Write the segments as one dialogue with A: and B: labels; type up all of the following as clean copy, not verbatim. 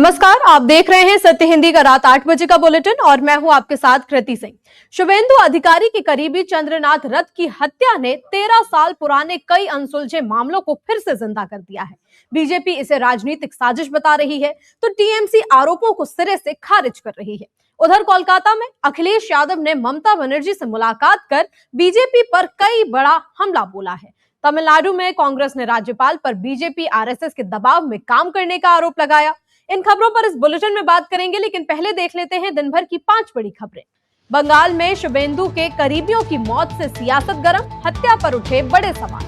A: नमस्कार, आप देख रहे हैं सत्य हिंदी का रात 8 बजे का बुलेटिन और मैं हूं आपके साथ कृति सिंह। शुभेंदु अधिकारी के करीबी चंद्रनाथ रथ की हत्या ने 13 साल पुराने कई अनसुलझे मामलों को फिर से जिंदा कर दिया है। बीजेपी इसे राजनीतिक साजिश बता रही है तो टीएमसी आरोपों को सिरे से खारिज कर रही है। उधर कोलकाता में अखिलेश यादव ने ममता बनर्जी से मुलाकात कर बीजेपी पर कई बड़ा हमला बोला है। तमिलनाडु में कांग्रेस ने राज्यपाल पर बीजेपी आरएसएस के दबाव में काम करने का आरोप लगाया। इन खबरों पर इस बुलेटिन में बात करेंगे, लेकिन पहले देख लेते हैं दिन भर की 5 बड़ी खबरें। बंगाल में शुभेंदु के करीबियों की मौत से सियासत गर्म, हत्या पर उठे बड़े सवाल।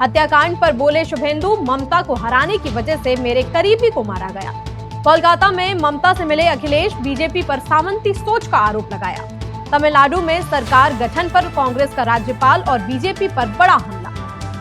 A: हत्याकांड पर बोले शुभेंदु, ममता को हराने की वजह से मेरे करीबी को मारा गया। कोलकाता में ममता से मिले अखिलेश, बीजेपी पर सामंती सोच का आरोप लगाया। तमिलनाडु में सरकार गठन पर कांग्रेस का राज्यपाल और बीजेपी पर बड़ा हमला।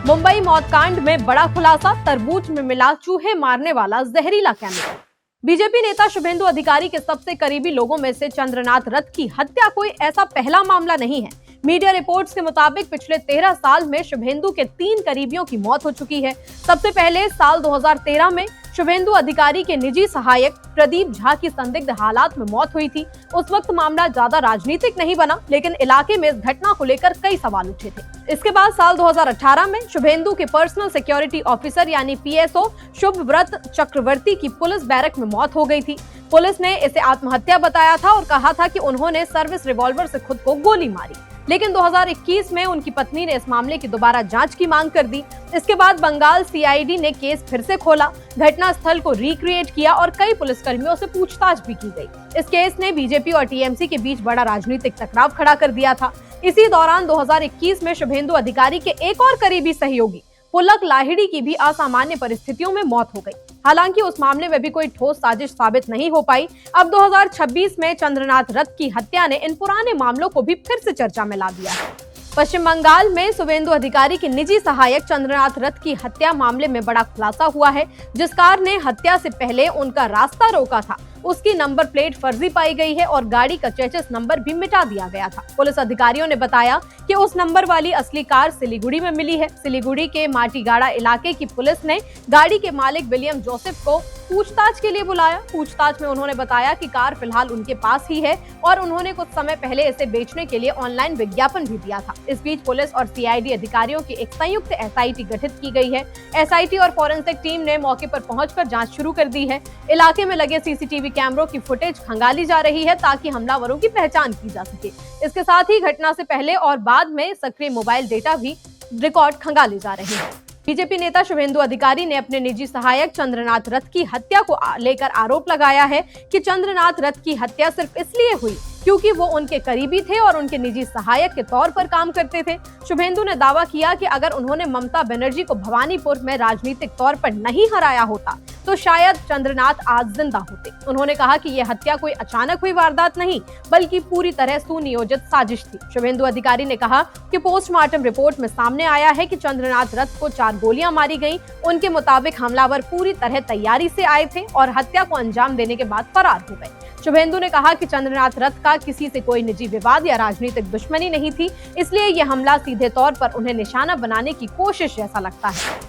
A: मुंबई मौतकांड में बड़ा खुलासा, तरबूज में मिला चूहे मारने वाला जहरीला केमिकल। बीजेपी नेता शुभेंदु अधिकारी के सबसे करीबी लोगों में से चंद्रनाथ रथ की हत्या कोई ऐसा पहला मामला नहीं है। मीडिया रिपोर्ट्स के मुताबिक पिछले 13 साल में शुभेंदु के 3 करीबियों की मौत हो चुकी है। सबसे पहले साल 2013 में शुभेंदु अधिकारी के निजी सहायक प्रदीप झा की संदिग्ध हालात में मौत हुई थी। उस वक्त मामला ज्यादा राजनीतिक नहीं बना, लेकिन इलाके में इस घटना को लेकर कई सवाल उठे थे। इसके बाद साल 2018 में शुभेंदु के पर्सनल सिक्योरिटी ऑफिसर यानी पीएसओ शुभव्रत चक्रवर्ती की पुलिस बैरक में मौत हो गई थी। पुलिस ने इसे आत्महत्या बताया था और कहा था कि उन्होंने सर्विस रिवॉल्वर से खुद को गोली मारी, लेकिन 2021 में उनकी पत्नी ने इस मामले की दोबारा जांच की मांग कर दी। इसके बाद बंगाल सीआईडी ने केस फिर से खोला, घटना स्थल को रिक्रिएट किया और कई पुलिसकर्मियों से पूछताछ भी की गई। इस केस ने बीजेपी और टीएमसी के बीच बड़ा राजनीतिक टकराव खड़ा कर दिया था। इसी दौरान 2021 में शुभेंदु अधिकारी के एक और करीबी सहयोगी पुलक लाहिड़ी की भी असामान्य परिस्थितियों में मौत हो गई। हालांकि उस मामले में भी कोई ठोस साजिश साबित नहीं हो पाई। अब 2026 में चंद्रनाथ रथ की हत्या ने इन पुराने मामलों को भी फिर से चर्चा में ला दिया है। पश्चिम बंगाल में शुभेंदु अधिकारी के निजी सहायक चंद्रनाथ रथ की हत्या मामले में बड़ा खुलासा हुआ है। जिस कार ने हत्या से पहले उनका रास्ता रोका था, उसकी नंबर प्लेट फर्जी पाई गई है और गाड़ी का चेसिस नंबर भी मिटा दिया गया था। पुलिस अधिकारियों ने बताया कि उस नंबर वाली असली कार सिलीगुड़ी में मिली है। सिलीगुड़ी के माटीगाड़ा इलाके की पुलिस ने गाड़ी के मालिक विलियम जोसेफ को पूछताछ के लिए बुलाया। पूछताछ में उन्होंने बताया कि कार फिलहाल उनके पास ही है और उन्होंने कुछ समय पहले इसे बेचने के लिए ऑनलाइन विज्ञापन भी दिया था। इस बीच पुलिस और सीआईडी अधिकारियों की एक संयुक्त एसआईटी गठित की गई है। एसआईटी और फॉरेंसिक टीम ने मौके पर पहुंचकर जांच शुरू कर दी है। इलाके में लगे सीसीटीवी कैमरों की फुटेज खंगाली जा रही है ताकि हमलावरों की पहचान की जा सके। इसके साथ ही घटना से पहले और बाद में सक्रिय मोबाइल डेटा भी रिकॉर्ड खंगाले जा रहे हैं। बीजेपी नेता शुभेंदु अधिकारी ने अपने निजी सहायक चंद्रनाथ रथ की हत्या को लेकर आरोप लगाया है कि चंद्रनाथ रथ की हत्या सिर्फ इसलिए हुई क्योंकि वो उनके करीबी थे और उनके निजी सहायक के तौर पर काम करते थे। शुभेंदु ने दावा किया कि अगर उन्होंने ममता बनर्जी को भवानीपुर में राजनीतिक तौर पर नहीं हराया होता तो शायद चंद्रनाथ आज जिंदा होते। उन्होंने कहा कि यह हत्या कोई अचानक हुई वारदात नहीं, बल्कि पूरी तरह सुनियोजित साजिश थी। शुभेंदु अधिकारी ने कहा कि पोस्टमार्टम रिपोर्ट में सामने आया है कि चंद्रनाथ रथ को 4 गोलियां मारी गयी। उनके मुताबिक हमलावर पूरी तरह तैयारी से आए थे और हत्या को अंजाम देने के बाद फरार हो गए। शुभेंदु ने कहा कि चंद्रनाथ रथ का किसी से कोई निजी विवाद या राजनीतिक दुश्मनी नहीं थी, इसलिए यह हमला सीधे तौर पर उन्हें निशाना बनाने की कोशिश जैसा लगता है।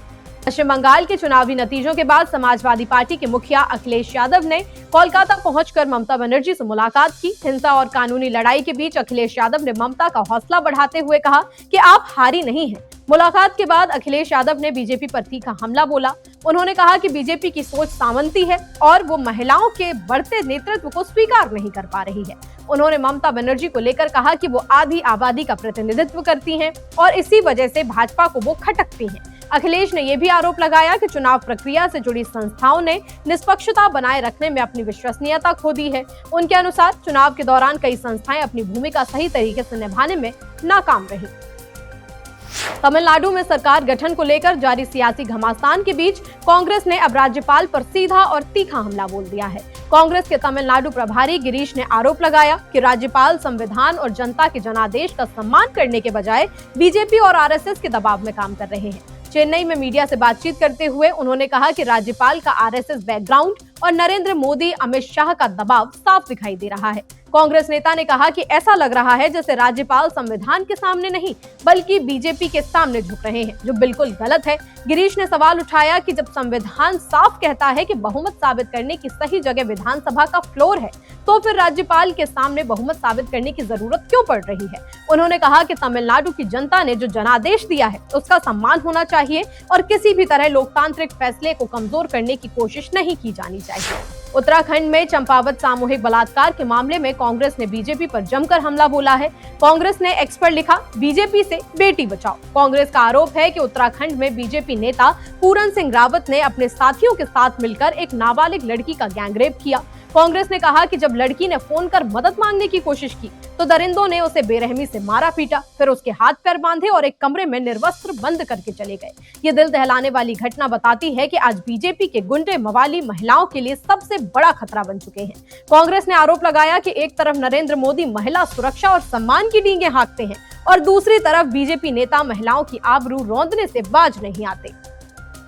A: पश्चिम बंगाल के चुनावी नतीजों के बाद समाजवादी पार्टी के मुखिया अखिलेश यादव ने कोलकाता पहुंचकर ममता बनर्जी से मुलाकात की। हिंसा और कानूनी लड़ाई के बीच अखिलेश यादव ने ममता का हौसला बढ़ाते हुए कहा कि आप हारी नहीं हैं। मुलाकात के बाद अखिलेश यादव ने बीजेपी पर तीखा हमला बोला। उन्होंने कहा कि बीजेपी की सोच सामंती है और वो महिलाओं के बढ़ते नेतृत्व को स्वीकार नहीं कर पा रही है। उन्होंने ममता बनर्जी को लेकर कहा कि वो आधी आबादी का प्रतिनिधित्व करती हैं और इसी वजह से भाजपा को वो खटकती हैं। अखिलेश ने यह भी आरोप लगाया कि चुनाव प्रक्रिया से जुड़ी संस्थाओं ने निष्पक्षता बनाए रखने में अपनी विश्वसनीयता खो दी है। उनके अनुसार चुनाव के दौरान कई संस्थाएं अपनी भूमिका सही तरीके से निभाने में नाकाम रही। तमिलनाडु में सरकार गठन को लेकर जारी सियासी घमासान के बीच कांग्रेस ने अब राज्यपाल पर सीधा और तीखा हमला बोल दिया है। कांग्रेस के तमिलनाडु प्रभारी गिरीश ने आरोप लगाया कि राज्यपाल संविधान और जनता के जनादेश का सम्मान करने के बजाय बीजेपी और आरएसएस के दबाव में काम कर रहे हैं। चेन्नई में मीडिया से बातचीत करते हुए उन्होंने कहा कि राज्यपाल का आरएसएस बैकग्राउंड और नरेंद्र मोदी अमित शाह का दबाव साफ दिखाई दे रहा है। कांग्रेस नेता ने कहा कि ऐसा लग रहा है जैसे राज्यपाल संविधान के सामने नहीं बल्कि बीजेपी के सामने झुक रहे हैं, जो बिल्कुल गलत है। गिरीश ने सवाल उठाया कि जब संविधान साफ कहता है कि बहुमत साबित करने की सही जगह विधानसभा का फ्लोर है, तो फिर राज्यपाल के सामने बहुमत साबित करने की जरूरत क्यों पड़ रही है। उन्होंने कहा कि तमिलनाडु की जनता ने जो जनादेश दिया है उसका सम्मान होना चाहिए और किसी भी तरह लोकतांत्रिक फैसले को कमजोर करने की कोशिश नहीं की जानी चाहिए। उत्तराखंड में चंपावत सामूहिक बलात्कार के मामले में कांग्रेस ने बीजेपी पर जमकर हमला बोला है। कांग्रेस ने एक्स पर लिखा, बीजेपी से बेटी बचाओ। कांग्रेस का आरोप है कि उत्तराखंड में बीजेपी नेता पूरन सिंह रावत ने अपने साथियों के साथ मिलकर एक नाबालिग लड़की का गैंगरेप किया। कांग्रेस ने कहा कि जब लड़की ने फोन कर मदद मांगने की कोशिश की तो दरिंदों ने उसे बेरहमी से मारा पीटा, फिर उसके हाथ पैर बांधे और एक कमरे में निर्वस्त्र बंद करके चले गए। ये दिल दहलाने वाली घटना बताती है कि आज बीजेपी के गुंडे मवाली महिलाओं के लिए सबसे बड़ा खतरा बन चुके हैं। कांग्रेस ने आरोप लगाया कि एक तरफ नरेंद्र मोदी महिला सुरक्षा और सम्मान की डींगे हाँकते हैं और दूसरी तरफ बीजेपी नेता महिलाओं की आबरू रौंदने से बाज नहीं आते।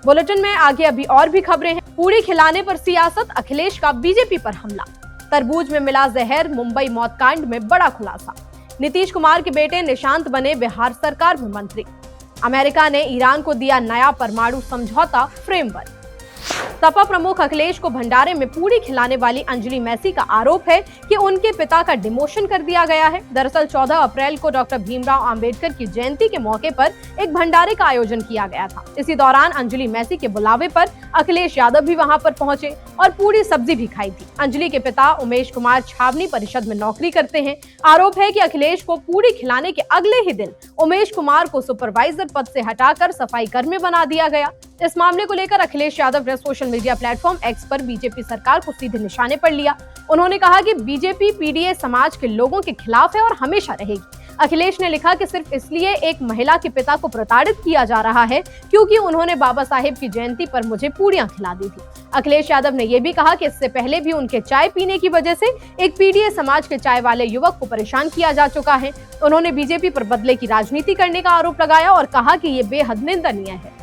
A: बुलेटिन में आगे अभी और भी खबरें हैं। पूरी खिलाने पर सियासत, अखिलेश का बीजेपी पर हमला। तरबूज में मिला जहर, मुंबई मौतकांड में बड़ा खुलासा। नीतीश कुमार के बेटे निशांत बने बिहार सरकार में मंत्री। अमेरिका ने ईरान को दिया नया परमाणु समझौता फ्रेमवर्क। सपा प्रमुख अखिलेश को भंडारे में पूरी खिलाने वाली अंजलि मैसी का आरोप है कि उनके पिता का डिमोशन कर दिया गया है। दरअसल 14 अप्रैल को डॉक्टर भीमराव अंबेडकर की जयंती के मौके पर एक भंडारे का आयोजन किया गया था। इसी दौरान अंजलि मैसी के बुलावे पर अखिलेश यादव भी वहां पर पहुंचे और पूरी सब्जी भी खाई थी। अंजलि के पिता उमेश कुमार छावनी परिषद में नौकरी करते हैं। आरोप है कि अखिलेश को पूरी खिलाने के अगले ही दिन उमेश कुमार को सुपरवाइजर पद से हटाकर सफाई कर्मी बना दिया गया। इस मामले को लेकर अखिलेश यादव ने सोशल मीडिया प्लेटफॉर्म एक्स पर बीजेपी सरकार को सीधे निशाने पर लिया। उन्होंने कहा कि बीजेपी पीडीए समाज के लोगों के खिलाफ है और हमेशा रहेगी। अखिलेश ने लिखा कि सिर्फ इसलिए एक महिला के पिता को प्रताड़ित किया जा रहा है क्योंकि उन्होंने बाबा साहेब की जयंती पर मुझे पूरियां खिला दी थी। अखिलेश यादव ने यह भी कहा कि इससे पहले भी उनके चाय पीने की वजह से एक पीडीए समाज के चाय वाले युवक को परेशान किया जा चुका है। उन्होंने बीजेपी पर बदले की राजनीति करने का आरोप लगाया और कहा कि ये बेहद निंदनीय है।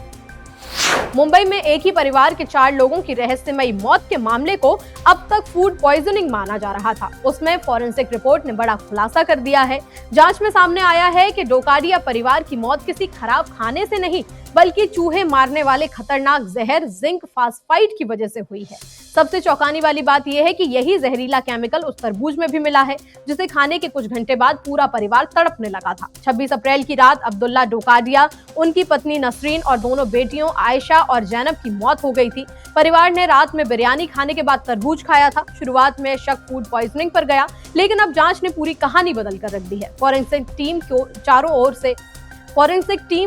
A: मुंबई में एक ही परिवार के 4 लोगों की रहस्यमयी मौत के मामले को अब तक फूड पॉइजनिंग माना जा रहा था। उसमें फॉरेंसिक रिपोर्ट ने बड़ा खुलासा कर दिया है। जांच में सामने आया है कि डोकाडिया परिवार की मौत किसी खराब खाने से नहीं बल्कि चूहे मारने वाले खतरनाक जहर जिंक फास्फाइड की वजह से हुई है। सबसे चौंकाने वाली बात यह है कि यही जहरीला केमिकल उस तरबूज में भी मिला है जिसे खाने के कुछ घंटे बाद पूरा परिवार तड़पने लगा था। 26 अप्रैल की रात अब्दुल्ला डोकाडिया, उनकी पत्नी नसरीन और दोनों बेटियों आयशा और जैनब की मौत हो गई थी। परिवार ने रात में बिरयानी खाने के बाद तरबूज खाया था। शुरुआत में शक फूड पॉइजनिंग पर गया, लेकिन अब जांच ने पूरी कहानी बदल कर रख दी है। फोरेंसिक टीम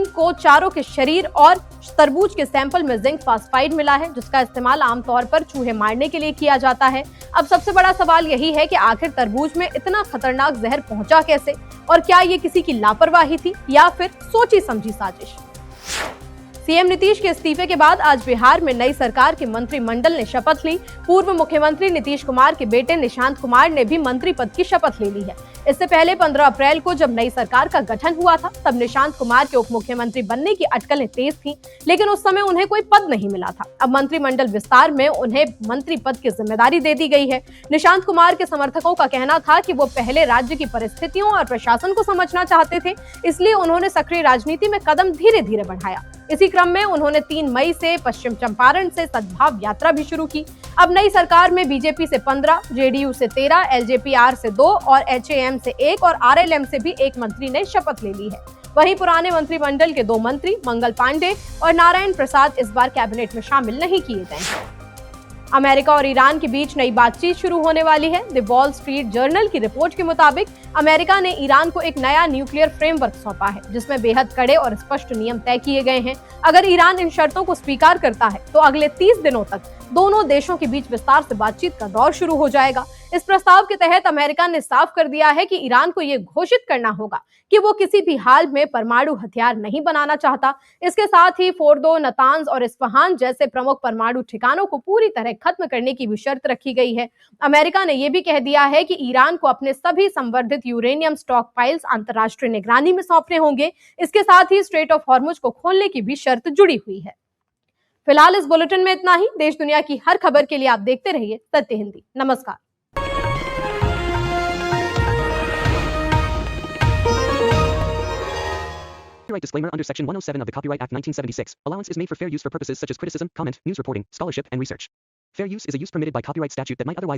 A: को चारों के शरीर और तरबूज के सैंपल में जिंक फास्फाइड मिला है, जिसका इस्तेमाल आमतौर पर चूहे मारने के लिए किया जाता है। अब सबसे बड़ा सवाल यही है कि आखिर तरबूज में इतना खतरनाक जहर पहुंचा कैसे और क्या ये किसी की लापरवाही थी या फिर सोची समझी साजिश। सीएम नीतीश के इस्तीफे के बाद आज बिहार में नई सरकार के मंत्रिमंडल ने शपथ ली। पूर्व मुख्यमंत्री नीतीश कुमार के बेटे निशांत कुमार ने भी मंत्री पद की शपथ ले ली है। इससे पहले 15 अप्रैल को जब नई सरकार का गठन हुआ था तब निशांत कुमार के उप मुख्यमंत्री बनने की अटकलें तेज थीं, लेकिन उस समय उन्हें कोई पद नहीं मिला था। अब मंत्रिमंडल विस्तार में उन्हें मंत्री पद की जिम्मेदारी दे दी गई है। निशांत कुमार के समर्थकों का कहना था कि वो पहले राज्य की परिस्थितियों और प्रशासन को समझना चाहते थे, इसलिए उन्होंने सक्रिय राजनीति में कदम धीरे धीरे बढ़ाया। इसी क्रम में उन्होंने 3 मई से पश्चिम चंपारण से सद्भाव यात्रा भी शुरू की। अब नई सरकार में बीजेपी से 15, जेडीयू से 13, एलजेपी-आर से 2 और एचएएम से 1 और आरएलएम से भी 1 मंत्री ने शपथ ले ली है। वहीं पुराने मंत्रिमंडल के 2 मंत्री मंगल पांडे और नारायण प्रसाद इस बार कैबिनेट में शामिल नहीं किए गए हैं। अमेरिका और ईरान के बीच नई बातचीत शुरू होने वाली है। द वॉल स्ट्रीट जर्नल की रिपोर्ट के मुताबिक अमेरिका ने ईरान को एक नया न्यूक्लियर फ्रेमवर्क सौंपा है, जिसमें बेहद कड़े और स्पष्ट नियम तय किए गए हैं। अगर ईरान इन शर्तों को स्वीकार करता है तो अगले 30 दिनों तक दोनों देशों के बीच विस्तार से बातचीत का दौर शुरू हो जाएगा। इस प्रस्ताव के तहत अमेरिका ने साफ कर दिया है कि ईरान को यह घोषित करना होगा कि वो किसी भी हाल में परमाणु हथियार नहीं बनाना चाहता। इसके साथ ही फोर्दो, नतांज और इस्फहान जैसे प्रमुख परमाणु ठिकानों को पूरी तरह खत्म करने की भी शर्त रखी गई है। अमेरिका ने यह भी कह दिया है कि ईरान को अपने सभी संवर्धित यूरेनियम स्टॉक पाइल्स अंतर्राष्ट्रीय निगरानी में सौंपने होंगे। इसके साथ ही स्ट्रेट ऑफ हॉर्मुज को खोलने की भी शर्त जुड़ी हुई है। फिलहाल इस बुलेटिन में इतना ही। देश दुनिया की हर खबर के लिए आप देखते रहिए सत्य हिंदी। नमस्कार।
B: Copyright disclaimer under Section 107 of the Copyright Act 1976. Allowance is made for fair use for purposes such as criticism, comment, news reporting, scholarship, and research. Fair use is a use permitted by copyright statute that might otherwise